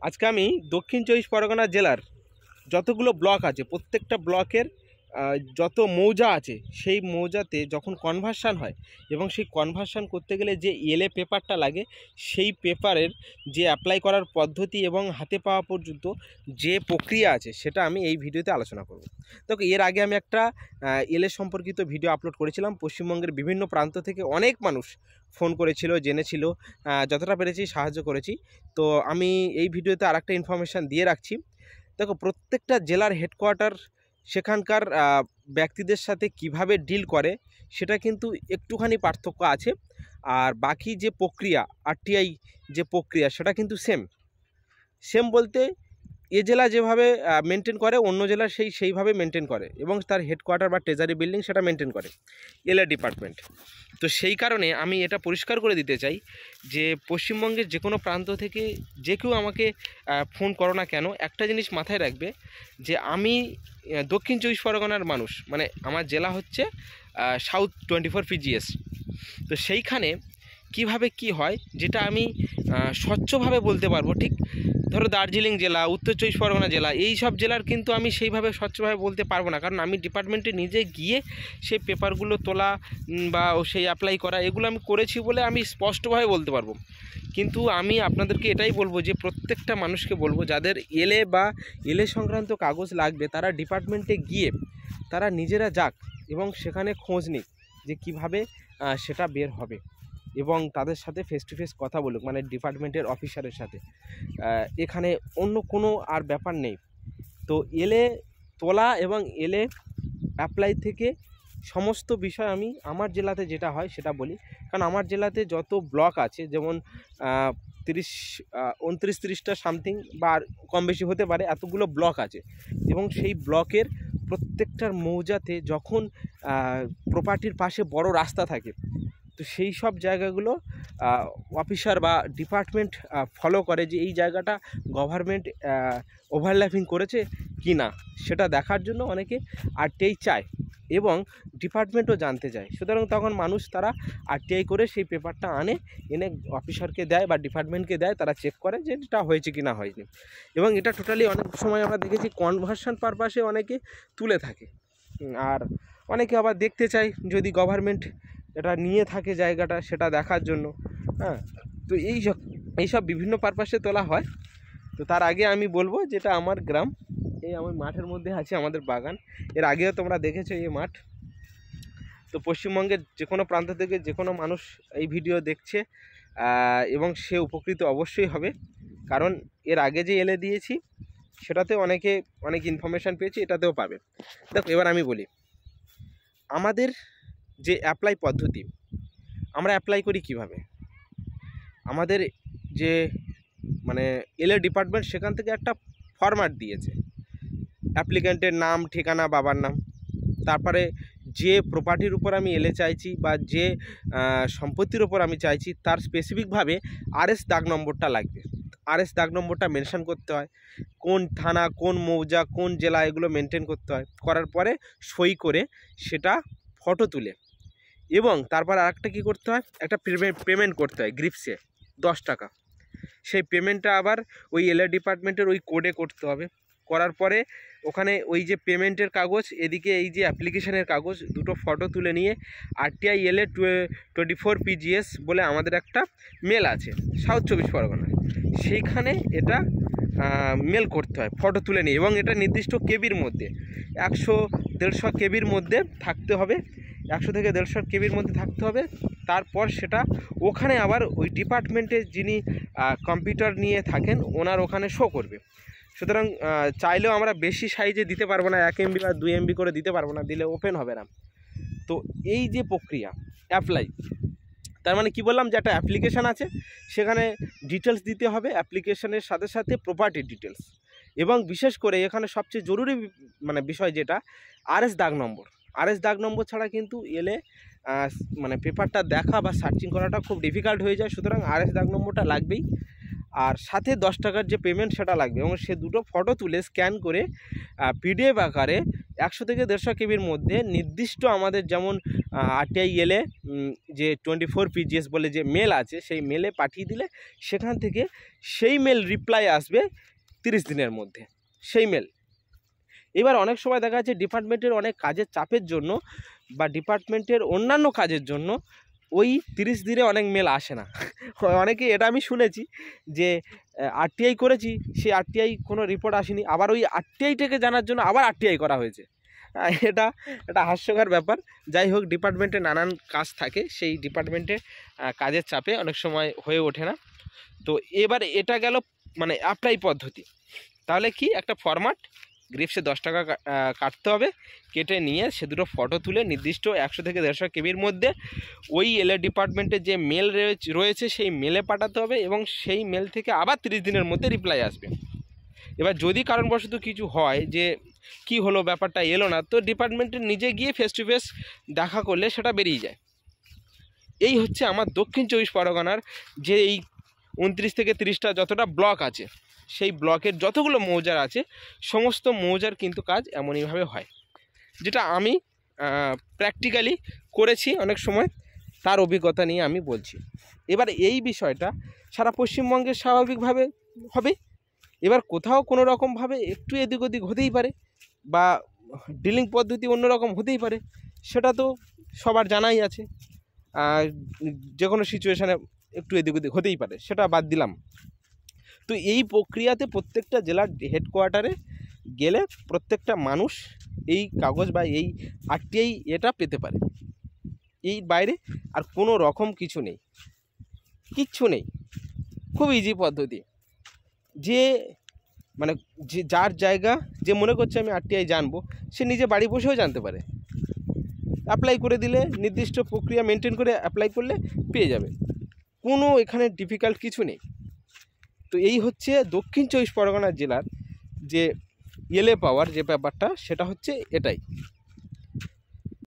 আজকে আমি দক্ষিণ চব্বিশ পরগনা জেলার যতগুলো ব্লক আছে প্রত্যেকটা ব্লকের যত মৌজা আছে সেই মৌজাতে যখন কনভার্সান হয় এবং সেই কনভার্সান করতে গেলে যে এলএ পেপারটা লাগে সেই পেপারের যে অ্যাপ্লাই করার পদ্ধতি এবং হাতে পাওয়া পর্যন্ত যে প্রক্রিয়া আছে সেটা আমি এই ভিডিওতে আলোচনা করব। তো এর আগে আমি একটা এলএ সম্পর্কিত ভিডিও আপলোড করেছিলাম। পশ্চিমবঙ্গের বিভিন্ন প্রান্ত থেকে অনেক মানুষ ফোন করেছিল, জেনেছিল, যতটা পেরেছি সাহায্য করেছি। তো আমি এই ভিডিওতে আরেকটা ইনফরমেশান দিয়ে রাখছি। দেখো, প্রত্যেকটা জেলার হেডকোয়ার্টার সেখানকার ব্যক্তিদের সাথে কিভাবে ডিল করে সেটা কিন্তু একটুখানি পার্থক্য আছে, আর বাকি যে প্রক্রিয়া আরটিআই যে প্রক্রিয়া সেটা কিন্তু সেম বলতে এ জেলা যেভাবে মেনটেন করে অন্য জেলা সেইভাবে মেনটেন করে এবং তার হেডকোয়ার্টার বা ট্রেজারি বিল্ডিং সেটা মেনটেন করে এলএ ডিপার্টমেন্ট। তো সেই কারণে আমি এটা পরিষ্কার করে দিতে চাই যে পশ্চিমবঙ্গের যে কোনো প্রান্ত থেকে যে কেউ আমাকে ফোন করো না কেন, একটা জিনিস মাথায় রাখবে যে আমি দক্ষিণ চব্বিশ পরগনার মানুষ, মানে আমার জেলা হচ্ছে সাউথ 24 পিজিএস। তো সেইখানে কিভাবে কি হয় যেটা আমি স্বচ্ছভাবে বলতে পারবো। ঠিক ধরো দার্জিলিং জেলা, উত্তর চব্বিশ পরগনা জেলা, এই সব জেলার কিন্তু আমি সেইভাবে স্বচ্ছভাবে বলতে পারবো না, কারণ আমি ডিপার্টমেন্টে নিজে গিয়ে সেই পেপারগুলো তোলা বা সেই অ্যাপ্লাই করা এগুলো আমি করেছি বলে আমি স্পষ্টভাবে বলতে পারবো। কিন্তু আমি আপনাদেরকে এটাই বলবো যে প্রত্যেকটা মানুষকে বলবো যাদের এলএ বা এলএ সংক্রান্ত কাগজ লাগবে তারা ডিপার্টমেন্টে গিয়ে তারা নিজেরা যাক এবং সেখানে খোঁজ নিক যে কিভাবে সেটা বের হবে এবং তাদের সাথে ফেস টু ফেস কথা বলুক, মানে ডিপার্টমেন্টের অফিসারের সাথে। এখানে অন্য কোনো আর ব্যাপার নেই। তো এলএ তোলা এবং এলএ অ্যাপ্লাই থেকে সমস্ত বিষয় আমি আমার জেলাতে যেটা হয় সেটা বলি, কারণ আমার জেলাতে যত ব্লক আছে, যেমন 29-30টা সামথিং বা কম বেশি হতে পারে, এতগুলো ব্লক আছে এবং সেই ব্লকের প্রত্যেকটার মৌজাতে যখন প্রপার্টির পাশে বড় রাস্তা থাকে তো সেই সব জায়গাগুলো অফিসার বা ডিপার্টমেন্ট ফলো করে যে এই জায়গাটা গভর্নমেন্ট ওভারল্যাপিং করেছে কি না সেটা দেখার জন্য অনেকে আরটিআই চায় এবং ডিপার্টমেন্টও জানতে চায়। সুতরাং তখন মানুষ তারা আরটিআই করে সেই পেপারটা এনে অফিসারকে দেয় বা ডিপার্টমেন্টকে দেয়, তারা চেক করে যে এটা হয়েছে কি না হয়নি। এবং এটা টোটালি অনেক সময় আমরা দেখেছি কনভার্সন পারপাসে অনেকে তুলে থাকে, আর অনেকে আবার দেখতে চায় যদি গভর্নমেন্ট এটা নিয়ে থাকে জায়গাটা সেটা দেখার জন্য। হ্যাঁ, তো এইসব বিভিন্ন পারপাসে তোলা হয়। তো তার আগে আমি বলবো যেটা আমার গ্রাম, এই আমার মাঠের মধ্যে আছে আমাদের বাগান, এর আগেও তোমরা দেখেছো এই মাঠ। তো পশ্চিমবঙ্গের যে কোনো প্রান্ত থেকে যে কোনো মানুষ এই ভিডিও দেখছে এবং সে উপকৃত অবশ্যই হবে, কারণ এর আগে যে এলএ দিয়েছি সেটাতেও অনেক ইনফরমেশান পেয়েছি, এটাতেও পাবে। দেখো, এবার আমি বলি আমাদের যে অ্যাপ্লাই পদ্ধতি, আমরা অ্যাপ্লাই করি কিভাবে। আমাদের যে মানে এলএ ডিপার্টমেন্ট সেখান থেকে একটা ফরম্যাট দিয়েছে, অ্যাপ্লিক্যান্টের নাম, ঠিকানা, বাবার নাম, তারপরে যে প্রপার্টির উপর আমি এলএ চাইছি বা যে সম্পত্তির উপর আমি চাইছি তার স্পেসিফিকভাবে আরএস দাগ নম্বরটা লাগবে। আরএস দাগ নম্বরটা মেনশন করতে হয়, কোন থানা, কোন মৌজা, কোন জেলা, এগুলো মেনটেন করতে হয়। করার পরে সই করে সেটা ফটো তুলে এবং তারপর আরেকটা কী করতে হয়, একটা পেমেন্ট করতে হয় গ্রিপসে 10 টাকা। সেই পেমেন্টটা আবার ওই এলএ ডিপার্টমেন্টের ওই কোডে করতে হবে। করার পরে ওখানে ওই যে পেমেন্টের কাগজ, এদিকে এই যে অ্যাপ্লিকেশনের কাগজ, দুটো ফটো তুলে নিয়ে আরটিআই এলএ 24 পিজিএস বলে আমাদের একটা মেল আছে সাউথ 24 পরগনায়, সেইখানে এটা মেল করতে হয় ফটো তুলে নিয়ে, এবং এটা নির্দিষ্ট কেবির মধ্যে 100-150 কেবির মধ্যে থাকতে হবে, 100 থেকে 150 কেবির মধ্যে থাকতে হবে। তারপর সেটা ওখানে আবার ওই ডিপার্টমেন্টে যিনি কম্পিউটার নিয়ে থাকেন ওনার ওখানে শো করবে। সুতরাং চাইলেও আমরা বেশি সাইজে দিতে পারবো না, 1 MB বা 2 MB করে দিতে পারবো না, দিলে ওপেন হবে না। তো এই যে প্রক্রিয়া অ্যাপ্লাই, তার মানে কি বললাম যে একটা অ্যাপ্লিকেশান আছে, সেখানে ডিটেলস দিতে হবে, অ্যাপ্লিকেশনের সাথে সাথে প্রপার্টি ডিটেলস, এবং বিশেষ করে এখানে সবচেয়ে জরুরি মানে বিষয় যেটা আরএস দাগ নম্বর। আরএস দাগ নম্বর ছাড়া কিন্তু এলে মানে পেপারটা দেখা বা সার্চিং করাটা খুব ডিফিকাল্ট হয়ে যায়। সুতরাং আরএস দাগ নম্বরটা লাগবেই, আর সাথে 10 টাকার যে পেমেন্ট সেটা লাগবে, এবং সে দুটো ফটো তুলে স্ক্যান করে পিডিএফ আকারে 100 থেকে 150 কেবির মধ্যে নির্দিষ্ট আমাদের যেমন আরটিআই এলে যে 24 পিজিএস বলে যে মেল আছে, সেই মেলে পাঠিয়ে দিলে সেখান থেকে সেই মেল রিপ্লাই আসবে 30 দিনের মধ্যে সেই মেল। এবার অনেক সময় দেখা যাচ্ছে ডিপার্টমেন্টের অনেক কাজের চাপের জন্য বা ডিপার্টমেন্টের অন্যান্য কাজের জন্য ওই 30 দিনে অনেক মেল আসে না। অনেকে এটা আমি শুনেছি যে আরটিআই করেছি, সেই আরটিআই কোনো রিপোর্ট আসেনি, আবার ওই আরটিআইটাকে জানার জন্য আবার আরটিআই করা হয়েছে। এটা হাস্যকর ব্যাপার। যাই হোক, ডিপার্টমেন্টে নানান কাজ থাকে, সেই ডিপার্টমেন্টে কাজের চাপে অনেক সময় হয়ে ওঠে না। তো এবার এটা গেল মানে অ্যাপ্লাই পদ্ধতি। তাহলে কি একটা ফরম্যাট, গ্রিপসে 10 টাকা কাটতে হবে, কেটে নিয়ে সে দুটো ফটো তুলে নির্দিষ্ট 100 থেকে 150 কেবির মধ্যে ওই এলএ ডিপার্টমেন্টের যে মেল রয়েছে সেই মেলে পাঠাতে হবে এবং সেই মেল থেকে আবার 30 দিনের মধ্যে রিপ্লাই আসবে। এবার যদি কারণবশত কিছু হয় যে কি হলো, ব্যাপারটা এলো না, তো ডিপার্টমেন্টে নিজে গিয়ে ফেস টু ফেস দেখা করলে সেটা বেরিয়ে যায়। এই হচ্ছে আমার দক্ষিণ 24 পরগনার যে এই 29 থেকে 30টা যতটা ব্লক আছে, সেই ব্লকের যতগুলো মৌজার আছে সমস্ত মৌজার কিন্তু কাজ এমনইভাবে হয়, যেটা আমি প্র্যাকটিক্যালি করেছি অনেক সময়, তার অভিজ্ঞতা নিয়ে আমি বলছি। এবার এই বিষয়টা সারা পশ্চিমবঙ্গে স্বাভাবিকভাবে হবে। এবার কোথাও কোনো রকমভাবে একটু এদিক ওদিক হতেই পারে বা ডিলিং পদ্ধতি অন্যরকম হতেই পারে, সেটা তো সবার জানাই আছে। যে কোনো সিচুয়েশানে একটু এদিক ওদিক হতেই পারে, সেটা বাদ দিলাম। তো এই প্রক্রিয়াতে প্রত্যেকটা জেলার হেডকোয়ার্টারে গেলে প্রত্যেকটা মানুষ এই কাগজ বা এই আরটিআই এটা পেতে পারে। এই বাইরে আর কোনো রকম কিছু নেই, কিচ্ছু নেই। খুব ইজি পদ্ধতি। যে মানে যে যার জায়গা, যে মনে করছে আমি আরটিআই জানবো, সে নিজে বাড়ি বসেও জানতে পারে। অ্যাপ্লাই করে দিলে, নির্দিষ্ট প্রক্রিয়া মেনটেন করে অ্যাপ্লাই করলে পেয়ে যাবে। কোনো এখানে ডিফিকাল্ট কিছু নেই। তো এই হচ্ছে দক্ষিণ 24 পরগনা জেলার যে এলএ পাওয়ার যে ব্যাপারটা, সেটা হচ্ছে এটাই।